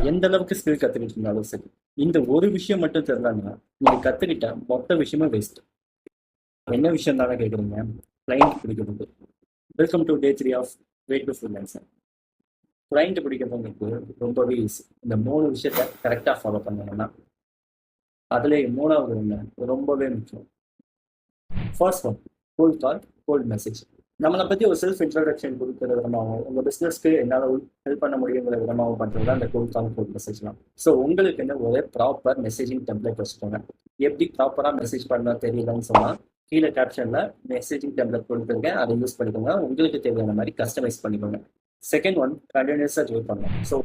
எந்த அளவுக்கு ஸ்கில் கத்துக்கிட்டு இருந்தாலும் சரி, இந்த ஒரு விஷயம் மட்டும் தெரியலன்னா நீங்க கத்துக்கிட்ட மொத்த விஷயமும் வேஸ்ட். என்ன விஷயம் தானே கேட்குறீங்க? கிளைண்ட் பிடிக்கிறது. Welcome to day 3 of wait to freelancer. Client பிடிக்கிறவங்களுக்கு ரொம்பவே ஈஸி. இந்த 3 விஷயத்த கரெக்டாக ஃபாலோ பண்ணணும்னா அதுல 3வது ஒன்று ரொம்பவே முக்கியம். ஃபர்ஸ்ட் ஒன், கோல்ட் கால், கோல்ட் மெசேஜ். நம்மளை பற்றி ஒரு செல்ஃப் இன்ட்ரடக்ஷன் கொடுக்குற விதமாகவும் உங்கள் பிஸ்னஸ்க்கு என்னால் ஹெல்ப் பண்ண முடியுங்கிற விதமாகவும் பண்ணுறது தான் இந்த கோல்ட் கால், கோல்ட் மெசேஜ்லாம். ஸோ உங்களுக்கு என்ன ஒரு ப்ராப்பர் மெசேஜிங் டெம்ப்ளேட் வச்சுக்கோங்க. எப்படி ப்ராப்பராக மெசேஜ் பண்ண தெரியலன்னு சொன்னால் கீழே கேப்ஷனில் மெசேஜிங் டெம்ப்ளேட் கொடுத்துருக்கேன், அதை யூஸ் பண்ணிக்கோங்க. உங்களுக்கு தேவையான மாதிரி கஸ்டமைஸ் பண்ணிக்கோங்க. செகண்ட் ஒன், கண்டினியூஸாக ட்ரை பண்ணலாம். ஸோ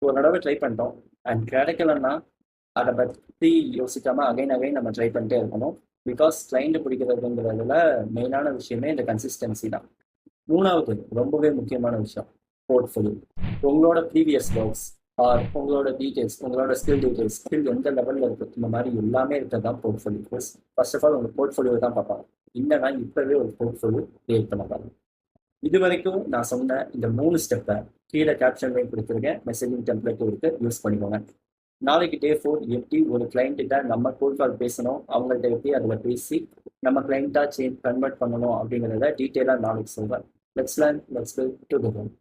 ஒரு தடவை ட்ரை பண்ணிட்டோம் அண்ட் கிடைக்கலன்னா அதை பற்றி யோசிக்காமல் அகைன் நம்ம ட்ரை பண்ணிட்டே இருக்கணும். பிகாஸ் கிளைண்ட் பிடிக்கிறதுங்கிறதுல மெயினான விஷயமே இந்த கன்சிஸ்டன்சி தான். 3வது ரொம்பவே முக்கியமான விஷயம், போர்ட்ஃபோலியோ. உங்களோட ப்ரீவியஸ் ஒர்க்ஸ் ஆர் உங்களோட டீட்டெயில்ஸ், உங்களோட ஸ்கில் டீட்டெயில்ஸ், ஸ்கில் எந்த லெவலில் இருக்குது, இந்த மாதிரி எல்லாமே இருக்கிறது தான் போர்ட்ஃபோலியோ. ஃபர்ஸ்ட் ஆஃப் ஆல் உங்கள் போர்ட்ஃபோலியோ தான் பார்ப்பாங்க. இல்லைனா இப்போவே ஒரு போர்ட்ஃபோலியோ கிரியேட் பண்ண பாருங்க. இது வரைக்கும் நான் சொன்ன இந்த 3 ஸ்டெப்பை கீழே கேப்ஷன்லையும் கொடுத்துருக்கேன், மெசேஜிங் டெம்ப்ளேட்டும் இருக்குது, யூஸ் பண்ணிக்கோங்க. நாளைக்கு டே 4 எப்படி ஒரு கிளைண்ட்டிட்ட நம்ம கோல்ட் கால் பேசணும், அவங்கள்ட்ட எப்படி அதில் பேசி நம்ம கிளைண்ட்டாக கன்வெர்ட் பண்ணணும் அப்படிங்கிறத டீட்டெயிலாக நாளைக்கு சொல்கிறேன். Let's learn, let's build together.